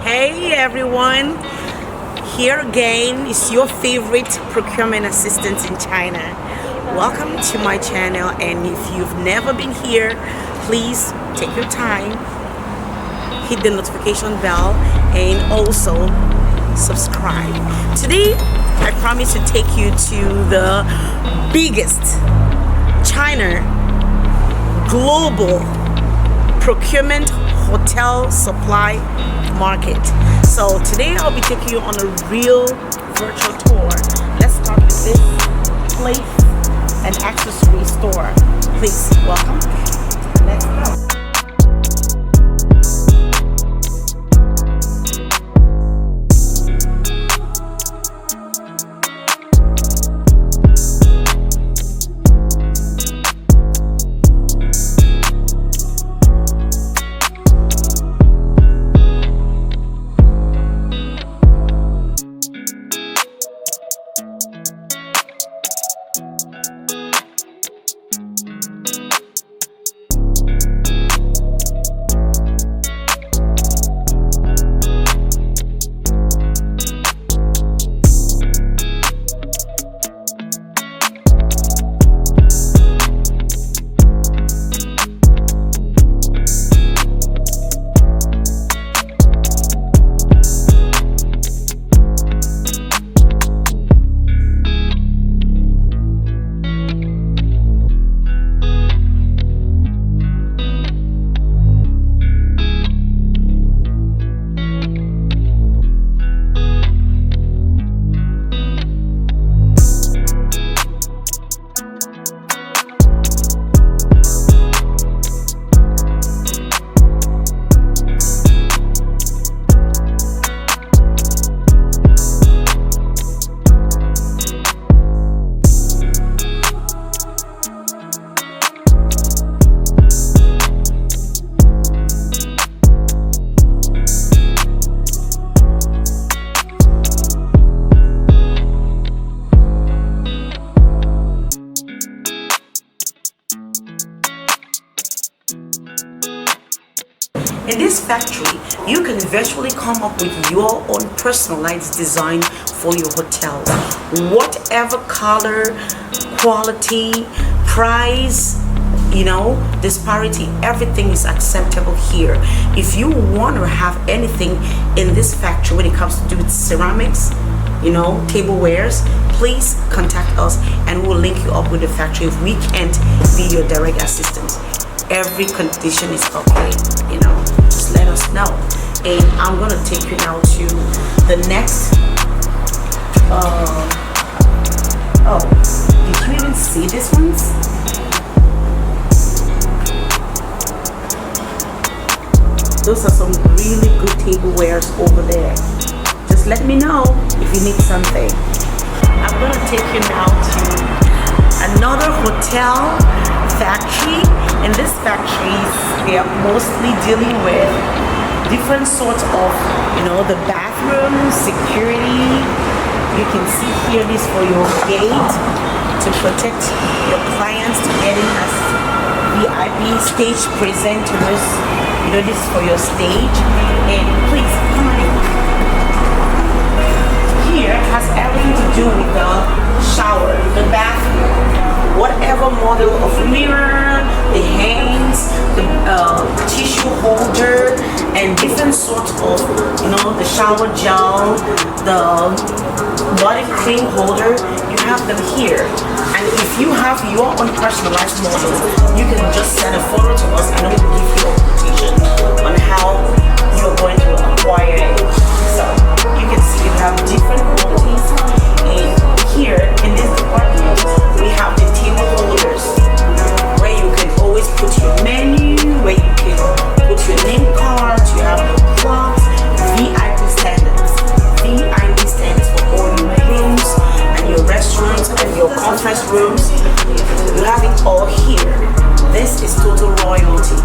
Hey everyone, here again is your favorite procurement assistant in China. Welcome to my channel, and if you've never been here, please take your time, hit the notification bell, and also subscribe. Today I promise to take you to the biggest China global procurement hotel supply market. So today I'll be taking you on a real virtual tour. Let's start with this place and accessory store. Please welcome. Let's go. In this factory, you can virtually come up with your own personalized design for your hotel. Whatever color, quality, price, disparity, everything is acceptable here. If you want to have anything in this factory when it comes to do with ceramics, tablewares, please contact us and we'll link you up with the factory if we can't be your direct assistant. Every condition is okay, just let us know. And I'm gonna take you now to the next did you even see these ones? Those are some really good tablewares over there. Just let me know if you need something. I'm gonna take you now to another hotel factory. In this factories, they are mostly dealing with different sorts of, the bathroom, security. You can see here this for your gate to protect your clients to get in as VIP stage presenters. This is for your stage. And please come on in. Here has everything to do with the shower, the bathroom. Whatever model of mirror, the hands, the tissue holder, and different sorts of, the shower gel, the body cream holder, you have them here. And if you have your own personalized model, you can just send a photo to us and we will give you a quotation on how you're going to acquire it. So you can see you have different qualities. And here in this department, we have the table holders where you can always put your menu, where you can put your name cards. You have the clocks, VIP standards for all your rooms and your restaurants and your conference rooms. You have it all here. This is total royalty.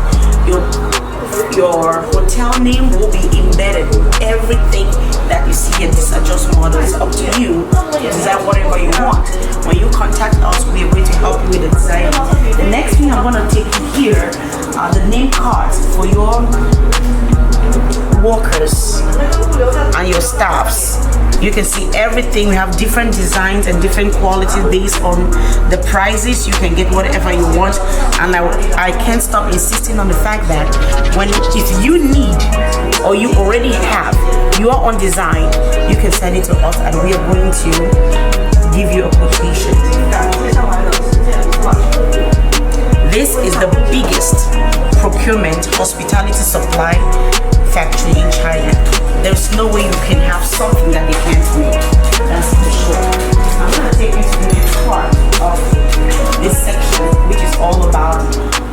Your hotel name will be embedded in everything that you see here. These are just models. Up to you to design whatever you want. When you contact us, we are going to help you with the design. The next thing I'm going to take you here are the name cards for your workers. and your staffs. You can see everything. We have different designs and different qualities based on the prices. You can get whatever you want, and I can't stop insisting on the fact that if you need or you already have your own design, you can send it to us and we are going to give you a quotation. This is the biggest procurement hospitality supply factory in China. There's no way you can have something that they can't make. That's for sure. I'm going to take you to the next part of this section, which is all about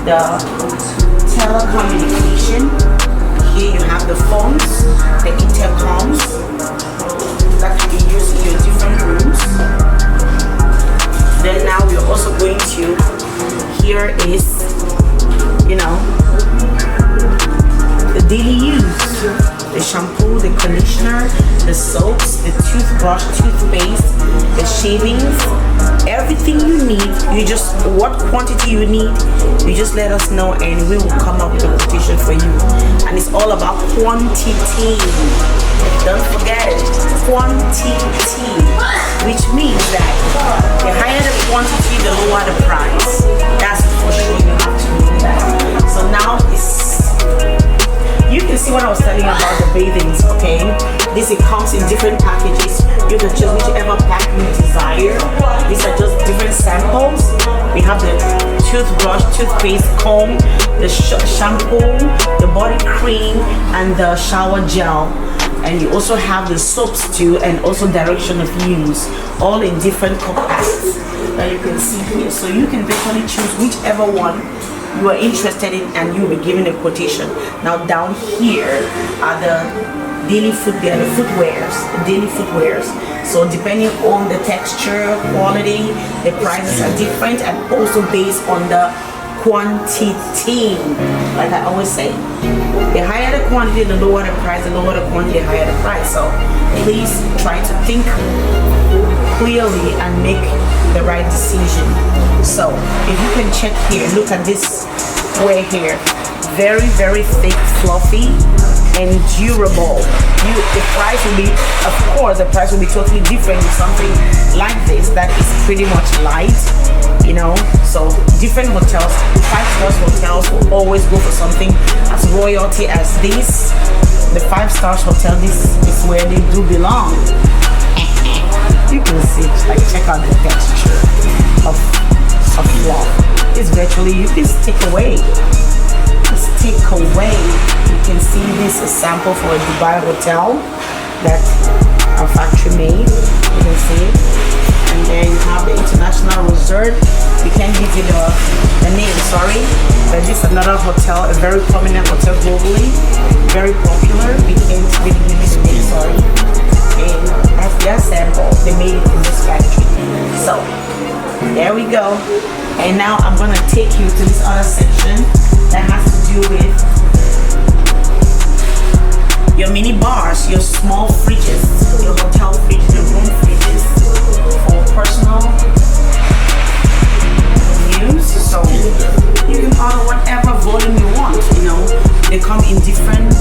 the telecommunication. Here you have the phones, the intercoms that can be used in your different rooms. Then now we're also going to, here is, the daily use, the shampoo, the conditioner, the soaps, the toothbrush, toothpaste, the shavings, everything you need. What quantity you need, you just let us know and we will come up with a quotation for you. And it's all about quantity. Don't forget it, quantity, which means that the higher the quantity, the lower the price. That's for sure, you have to know that. So now you can see what I was telling you about the bathings, okay? It comes in different packages. You can choose whichever pack you desire. These are just different samples. We have the toothbrush, toothpaste, comb, the shampoo, the body cream, and the shower gel. And you also have the soaps too, and also direction of use, all in different compacts that you can see here. So you can basically choose whichever one you are interested in and you will be given a quotation. Now down here are the daily daily footwears. So depending on the texture, quality, the prices are different, and also based on the quantity. Like I always say, the higher the quantity, the lower the price, the lower the quantity, the higher the price. So please try to think clearly and make the right decision. So if you can check here, look at this wear here, very, very thick, fluffy, and durable. The price will be, of course, the price will be totally different with something like this that is pretty much light, so different hotels, 5-star hotels will always go for something as royalty as this. The 5-star hotel, this is where they do belong. You can see, check out the texture of cloth. It's virtually, you can stick away. You can see this is a sample for a Dubai hotel that a factory made. You can see it. And then you have the International Resort. We can't give you the name, sorry, but this is another hotel, a very prominent hotel globally, very popular. We can't really give you the name, sorry. And that's their sample. They made it in this factory. So there we go. And now I'm gonna take you to this other section that has to do with your mini bars, your small fridges, your hotel fridges, your room fridges for personal use. So you can order whatever volume you want, They come in different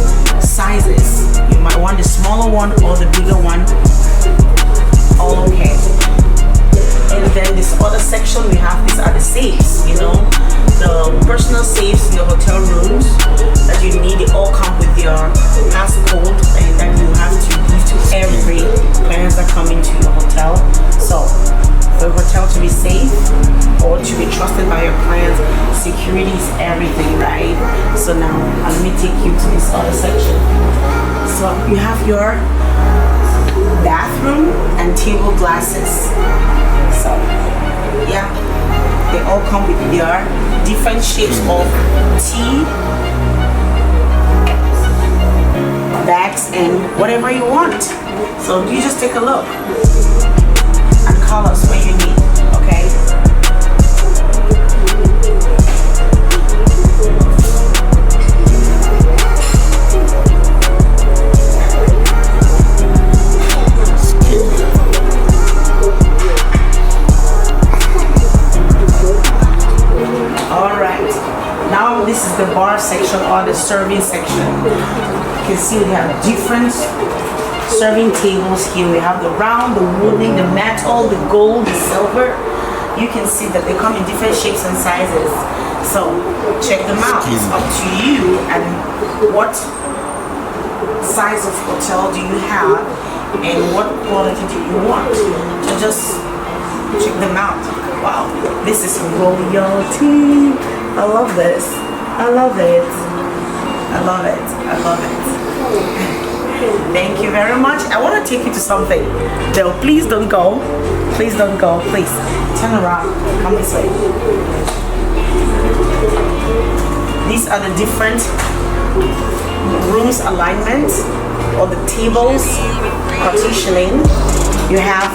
sizes. You might want the smaller one or the bigger one. All okay. And then this other section we have, these are the safes, the personal safes in your hotel rooms that you need. They all come with your passcode, and that you have to give to every client that come into your hotel. So for a hotel to be safe or to be trusted by your clients, security is everything, right? So now let me take you to this other section. So you have your bathroom and table glasses. So yeah, they all come with their different shapes of tea bags and whatever you want. So you just take a look and call us when you need, okay? This is the bar section or the serving section. You can see we have different serving tables here. We have the round, the wooden, the metal, the gold, the silver. You can see that they come in different shapes and sizes. So check them out. It's up to you and what size of hotel do you have and what quality do you want. So just check them out. Wow, this is royalty. I love this. I love it. I love it. I love it. Thank you very much. I want to take you to something. Though, please don't go. Please don't go. Please turn around. Come this way. These are the different rooms alignment or the tables partitioning. You have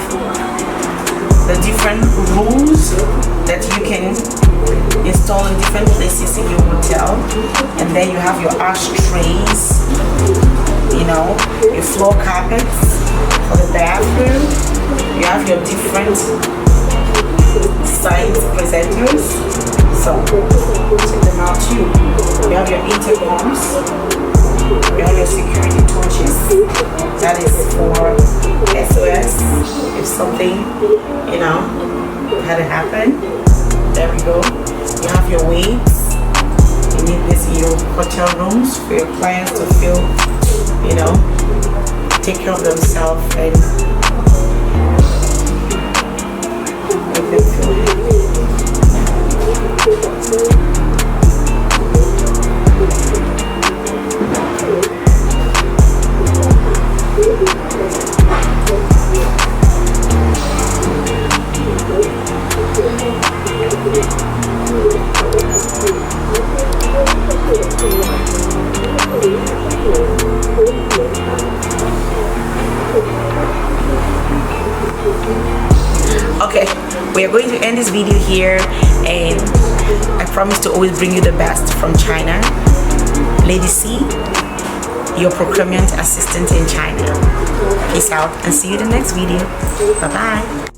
the different rooms that you can install in different places in your hotel, and then you have your ashtrays, you know, your floor carpets for the bathroom. You have your different size presenters, so check them out too. You have your intercoms, you have your security torches, that is for SOS if something, you know, had to happen. There we go. You have your weights. You need this in your hotel rooms for your clients to feel, you know, take care of themselves and make them feel happy. Okay, we are going to end this video here, and I promise to always bring you the best from China. Lady C, your procurement assistant in China. Peace out and see you in the next video. Bye bye.